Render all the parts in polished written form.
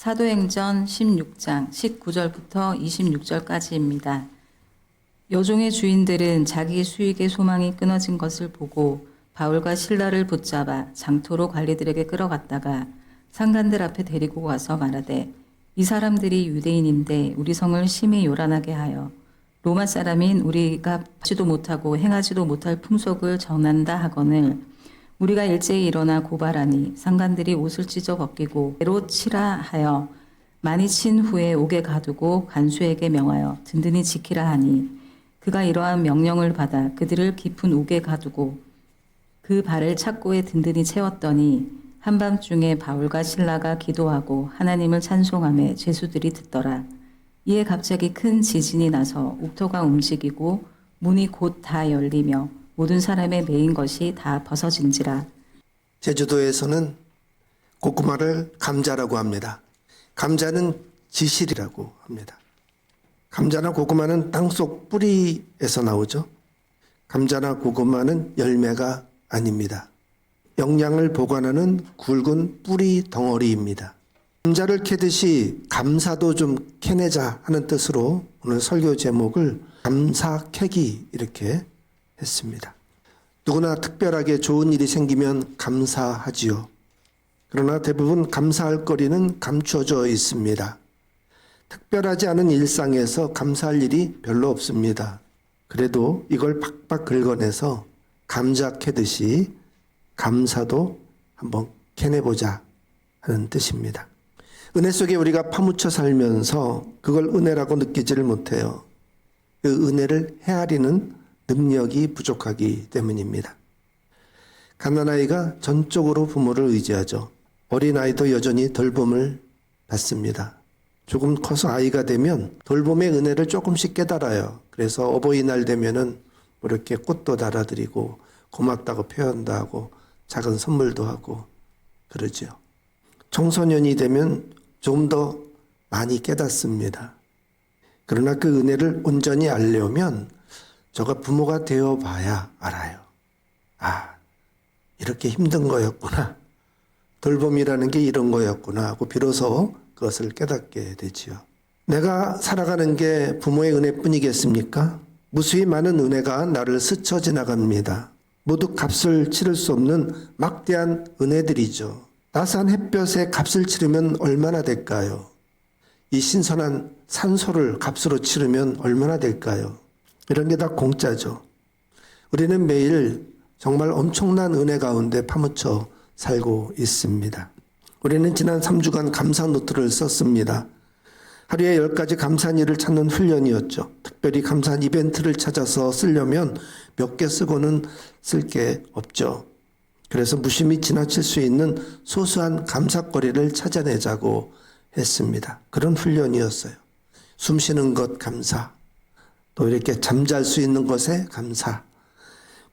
사도행전 16장 19절부터 26절까지입니다. 여종의 주인들은 자기 수익의 소망이 끊어진 것을 보고 바울과 실라를 붙잡아 장토로 관리들에게 끌어갔다가 상관들 앞에 데리고 가서 말하되, 이 사람들이 유대인인데 우리 성을 심히 요란하게 하여 로마 사람인 우리가 하지도 못하고 행하지도 못할 풍속을 전한다 하거늘 우리가 일제히 일어나 고발하니 상관들이 옷을 찢어 벗기고 배로 치라 하여 많이 친 후에 옥에 가두고 간수에게 명하여 든든히 지키라 하니 그가 이러한 명령을 받아 그들을 깊은 옥에 가두고 그 발을 착고에 든든히 채웠더니 한밤중에 바울과 실라가 기도하고 하나님을 찬송하며 죄수들이 듣더라. 이에 갑자기 큰 지진이 나서 옥토가 움직이고 문이 곧 다 열리며 모든 사람의 매인 것이 다 벗어진지라. 제주도에서는 고구마를 감자라고 합니다. 감자는 지실이라고 합니다. 감자나 고구마는 땅속 뿌리에서 나오죠. 감자나 고구마는 열매가 아닙니다. 영양을 보관하는 굵은 뿌리 덩어리입니다. 감자를 캐듯이 감사도 좀 캐내자 하는 뜻으로 오늘 설교 제목을 감사 캐기 이렇게 했습니다. 누구나 특별하게 좋은 일이 생기면 감사하지요. 그러나 대부분 감사할 거리는 감추어져 있습니다. 특별하지 않은 일상에서 감사할 일이 별로 없습니다. 그래도 이걸 팍팍 긁어내서 감자 캐듯이 감사도 한번 캐내보자 하는 뜻입니다. 은혜 속에 우리가 파묻혀 살면서 그걸 은혜라고 느끼지를 못해요. 그 은혜를 헤아리는 능력이 부족하기 때문입니다. 갓난아이가 전적으로 부모를 의지하죠. 어린아이도 여전히 돌봄을 받습니다. 조금 커서 아이가 되면 돌봄의 은혜를 조금씩 깨달아요. 그래서 어버이날 되면은 이렇게 꽃도 달아드리고 고맙다고 표현도 하고 작은 선물도 하고 그러죠. 청소년이 되면 좀 더 많이 깨닫습니다. 그러나 그 은혜를 온전히 알려면 저가 부모가 되어봐야 알아요. 아, 이렇게 힘든 거였구나. 돌봄이라는 게 이런 거였구나 하고 비로소 그것을 깨닫게 되지요. 내가 살아가는 게 부모의 은혜뿐이겠습니까? 무수히 많은 은혜가 나를 스쳐 지나갑니다. 모두 값을 치를 수 없는 막대한 은혜들이죠. 따스한 햇볕에 값을 치르면 얼마나 될까요? 이 신선한 산소를 값으로 치르면 얼마나 될까요? 이런 게 다 공짜죠. 우리는 매일 정말 엄청난 은혜 가운데 파묻혀 살고 있습니다. 우리는 지난 3주간 감사 노트를 썼습니다. 하루에 10가지 감사한 일을 찾는 훈련이었죠. 특별히 감사한 이벤트를 찾아서 쓰려면 몇 개 쓰고는 쓸 게 없죠. 그래서 무심히 지나칠 수 있는 소소한 감사거리를 찾아내자고 했습니다. 그런 훈련이었어요. 숨 쉬는 것 감사, 또 이렇게 잠잘 수 있는 것에 감사,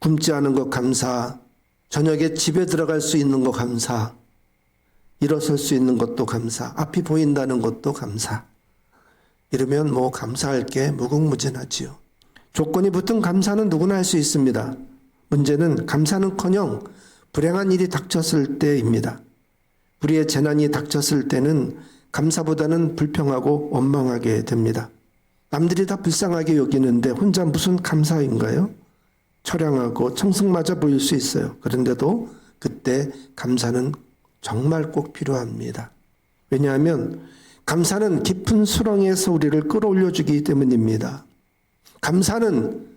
굶지 않은 것 감사, 저녁에 집에 들어갈 수 있는 것 감사, 일어설 수 있는 것도 감사, 앞이 보인다는 것도 감사. 이러면 뭐 감사할 게 무궁무진하지요. 조건이 붙은 감사는 누구나 할 수 있습니다. 문제는 감사는커녕 불행한 일이 닥쳤을 때입니다. 우리의 재난이 닥쳤을 때는 감사보다는 불평하고 원망하게 됩니다. 남들이 다 불쌍하게 여기는데 혼자 무슨 감사인가요? 처량하고 청승맞아 보일 수 있어요. 그런데도 그때 감사는 정말 꼭 필요합니다. 왜냐하면 감사는 깊은 수렁에서 우리를 끌어올려주기 때문입니다. 감사는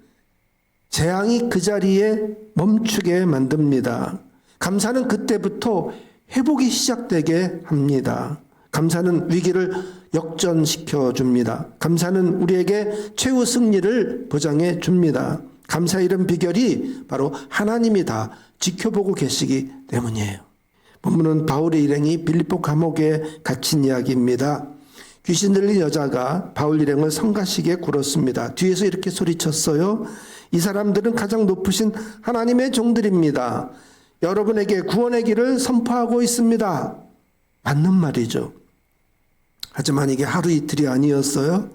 재앙이 그 자리에 멈추게 만듭니다. 감사는 그때부터 회복이 시작되게 합니다. 감사는 위기를 역전시켜 줍니다. 감사는 우리에게 최후 승리를 보장해 줍니다. 감사의 이런 비결이 바로 하나님이 다 지켜보고 계시기 때문이에요. 본문은 바울의 일행이 빌립보 감옥에 갇힌 이야기입니다. 귀신 들린 여자가 바울 일행을 성가시게 굴었습니다. 뒤에서 이렇게 소리쳤어요. 이 사람들은 가장 높으신 하나님의 종들입니다. 여러분에게 구원의 길을 선포하고 있습니다. 맞는 말이죠. 하지만 이게 하루 이틀이 아니었어요.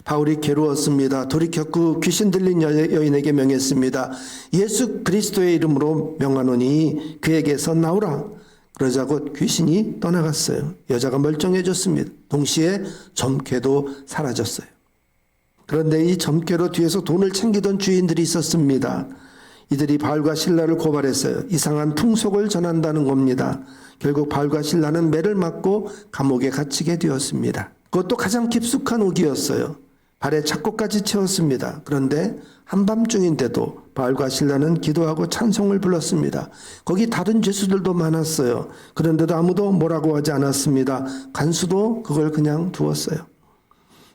바울이 괴로웠습니다. 돌이켰고 귀신 들린 여인에게 명했습니다. 예수 그리스도의 이름으로 명하노니 그에게서 나오라. 그러자 곧 귀신이 떠나갔어요. 여자가 멀쩡해졌습니다. 동시에 점괘도 사라졌어요. 그런데 이 점괘로 뒤에서 돈을 챙기던 주인들이 있었습니다. 이들이 바울과 실라를 고발했어요. 이상한 풍속을 전한다는 겁니다. 결국 바울과 실라는 매를 맞고 감옥에 갇히게 되었습니다. 그것도 가장 깊숙한 옥이었어요. 발에 착고까지 채웠습니다. 그런데 한밤중인데도 바울과 실라는 기도하고 찬송을 불렀습니다. 거기 다른 죄수들도 많았어요. 그런데도 아무도 뭐라고 하지 않았습니다. 간수도 그걸 그냥 두었어요.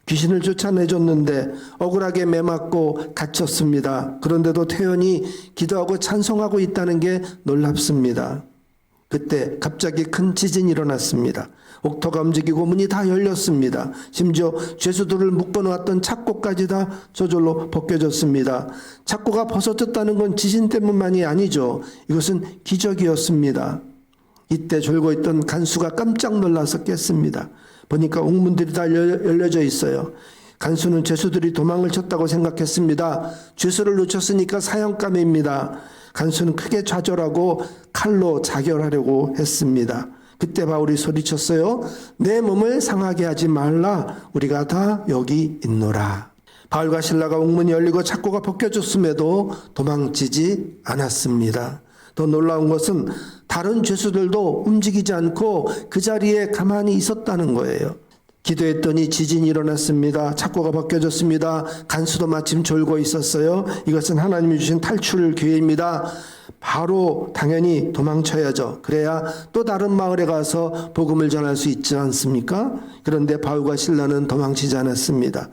귀신을 쫓아내줬는데 억울하게 매맞고 갇혔습니다. 그런데도 태연히 기도하고 찬송하고 있다는 게 놀랍습니다. 그때 갑자기 큰 지진이 일어났습니다. 옥토가 움직이고 문이 다 열렸습니다. 심지어 죄수들을 묶어놓았던 착고까지 다 저절로 벗겨졌습니다. 착고가 벗어졌다는 건 지진 때문만이 아니죠. 이것은 기적이었습니다. 이때 졸고 있던 간수가 깜짝 놀라서 깼습니다. 보니까 옥문들이 다 열려져 있어요. 간수는 죄수들이 도망을 쳤다고 생각했습니다. 죄수를 놓쳤으니까 사형감입니다. 간수는 크게 좌절하고 칼로 자결하려고 했습니다. 그때 바울이 소리쳤어요. 내 몸을 상하게 하지 말라. 우리가 다 여기 있노라. 바울과 실라가 옥문이 열리고 착고가 벗겨졌음에도 도망치지 않았습니다. 더 놀라운 것은 다른 죄수들도 움직이지 않고 그 자리에 가만히 있었다는 거예요. 기도했더니 지진이 일어났습니다. 착고가 벗겨졌습니다. 간수도 마침 졸고 있었어요. 이것은 하나님이 주신 탈출 기회입니다. 바로 당연히 도망쳐야죠. 그래야 또 다른 마을에 가서 복음을 전할 수 있지 않습니까? 그런데 바울과 실라는 도망치지 않았습니다.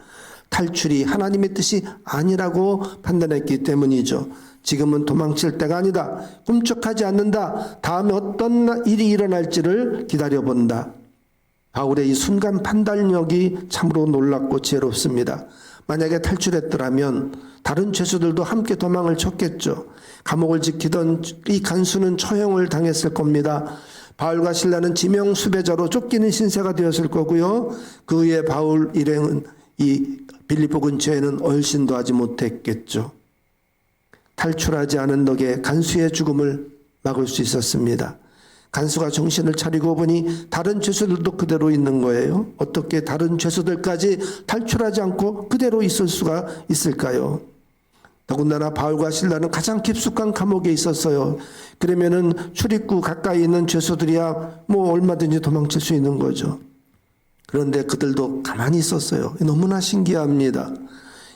탈출이 하나님의 뜻이 아니라고 판단했기 때문이죠. 지금은 도망칠 때가 아니다. 꿈쩍하지 않는다. 다음에 어떤 일이 일어날지를 기다려본다. 바울의 이 순간 판단력이 참으로 놀랍고 지혜롭습니다. 만약에 탈출했더라면 다른 죄수들도 함께 도망을 쳤겠죠. 감옥을 지키던 이 간수는 처형을 당했을 겁니다. 바울과 실라는 지명 수배자로 쫓기는 신세가 되었을 거고요. 그 후에 바울 일행은 이 빌립보 근처에는 얼씬도 하지 못했겠죠. 탈출하지 않은 덕에 간수의 죽음을 막을 수 있었습니다. 간수가 정신을 차리고 보니 다른 죄수들도 그대로 있는 거예요. 어떻게 다른 죄수들까지 탈출하지 않고 그대로 있을 수가 있을까요? 더군다나 바울과 실라는 가장 깊숙한 감옥에 있었어요. 그러면은 출입구 가까이 있는 죄수들이야 뭐 얼마든지 도망칠 수 있는 거죠. 그런데 그들도 가만히 있었어요. 너무나 신기합니다.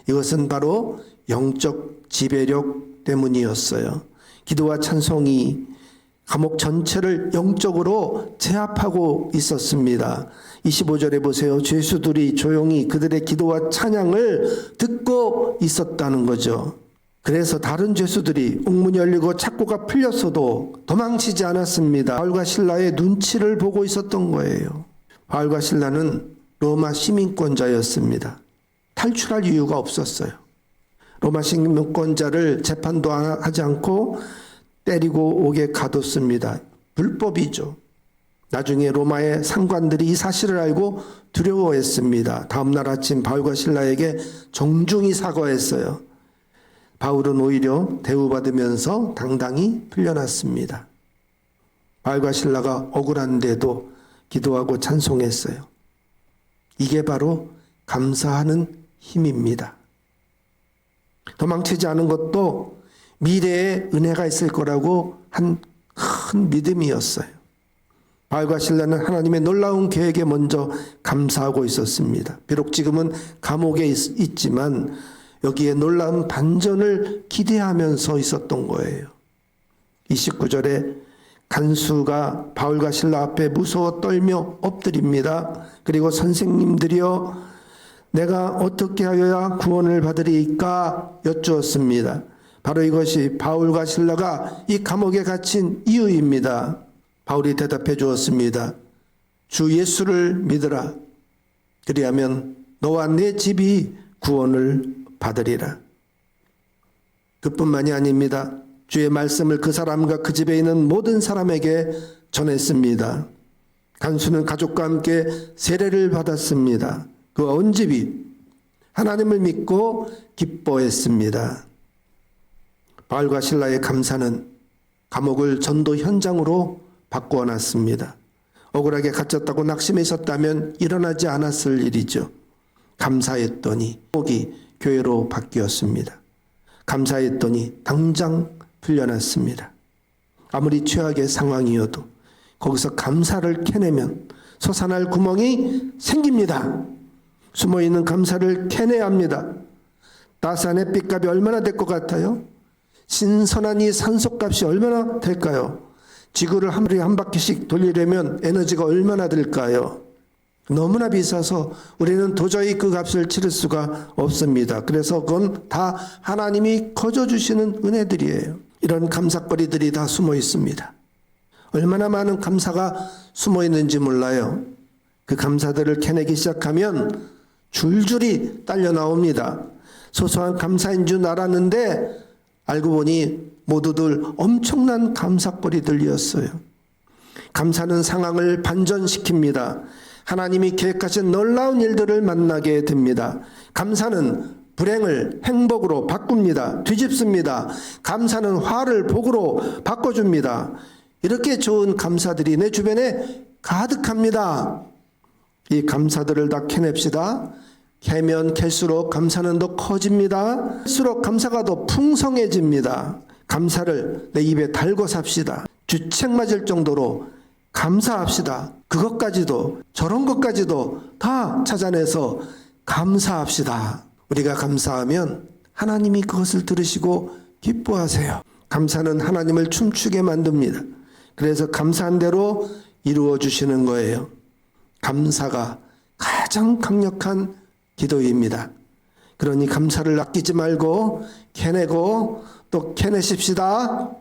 이것은 바로 영적 지배력 때문이었어요. 기도와 찬송이 감옥 전체를 영적으로 제압하고 있었습니다. 25절에 보세요. 죄수들이 조용히 그들의 기도와 찬양을 듣고 있었다는 거죠. 그래서 다른 죄수들이 옥문이 열리고 착고가 풀렸어도 도망치지 않았습니다. 바울과 실라의 눈치를 보고 있었던 거예요. 바울과 실라는 로마 시민권자였습니다. 탈출할 이유가 없었어요. 로마 시민권자를 재판도 하지 않고 때리고 옥에 가뒀습니다. 불법이죠. 나중에 로마의 상관들이 이 사실을 알고 두려워했습니다. 다음날 아침 바울과 실라에게 정중히 사과했어요. 바울은 오히려 대우받으면서 당당히 풀려났습니다. 바울과 실라가 억울한데도 기도하고 찬송했어요. 이게 바로 감사하는 힘입니다. 도망치지 않은 것도 미래에 은혜가 있을 거라고 한 큰 믿음이었어요. 바울과 실라는 하나님의 놀라운 계획에 먼저 감사하고 있었습니다. 비록 지금은 감옥에 있지만 여기에 놀라운 반전을 기대하면서 있었던 거예요. 29절에 간수가 바울과 실라 앞에 무서워 떨며 엎드립니다. 그리고 선생님들이여 내가 어떻게 하여야 구원을 받으리까 여쭈었습니다. 바로 이것이 바울과 실라가 이 감옥에 갇힌 이유입니다. 바울이 대답해 주었습니다. 주 예수를 믿으라. 그리하면 너와 내 집이 구원을 받으리라. 그뿐만이 아닙니다. 주의 말씀을 그 사람과 그 집에 있는 모든 사람에게 전했습니다. 간수는 가족과 함께 세례를 받았습니다. 그와 온 집이 하나님을 믿고 기뻐했습니다. 바울과 실라의 감사는 감옥을 전도 현장으로 바꾸어 놨습니다. 억울하게 갇혔다고 낙심하셨다면 일어나지 않았을 일이죠. 감사했더니 목이 교회로 바뀌었습니다. 감사했더니 당장 풀려났습니다. 아무리 최악의 상황이어도 거기서 감사를 캐내면 솟아날 구멍이 생깁니다. 숨어있는 감사를 캐내야 합니다. 따스한 햇빛값이 얼마나 될 것 같아요? 신선한 이 산소값이 얼마나 될까요? 지구를 하루에 한 바퀴씩 돌리려면 에너지가 얼마나 들까요? 너무나 비싸서 우리는 도저히 그 값을 치를 수가 없습니다. 그래서 그건 다 하나님이 거저주시는 은혜들이에요. 이런 감사거리들이 다 숨어 있습니다. 얼마나 많은 감사가 숨어 있는지 몰라요. 그 감사들을 캐내기 시작하면 줄줄이 딸려 나옵니다. 소소한 감사인 줄 알았는데 알고 보니 모두들 엄청난 감사거리들이었어요. 감사는 상황을 반전시킵니다. 하나님이 계획하신 놀라운 일들을 만나게 됩니다. 감사는 불행을 행복으로 바꿉니다. 뒤집습니다. 감사는 화를 복으로 바꿔줍니다. 이렇게 좋은 감사들이 내 주변에 가득합니다. 이 감사들을 다 캐냅시다. 캐면 캘수록 감사는 더 커집니다. 할수록 감사가 더 풍성해집니다. 감사를 내 입에 달고 삽시다. 주책 맞을 정도로 감사합시다. 그것까지도 저런 것까지도 다 찾아내서 감사합시다. 우리가 감사하면 하나님이 그것을 들으시고 기뻐하세요. 감사는 하나님을 춤추게 만듭니다. 그래서 감사한 대로 이루어 주시는 거예요. 감사가 가장 강력한 기도입니다. 그러니 감사를 아끼지 말고 캐내고 또 캐내십시다.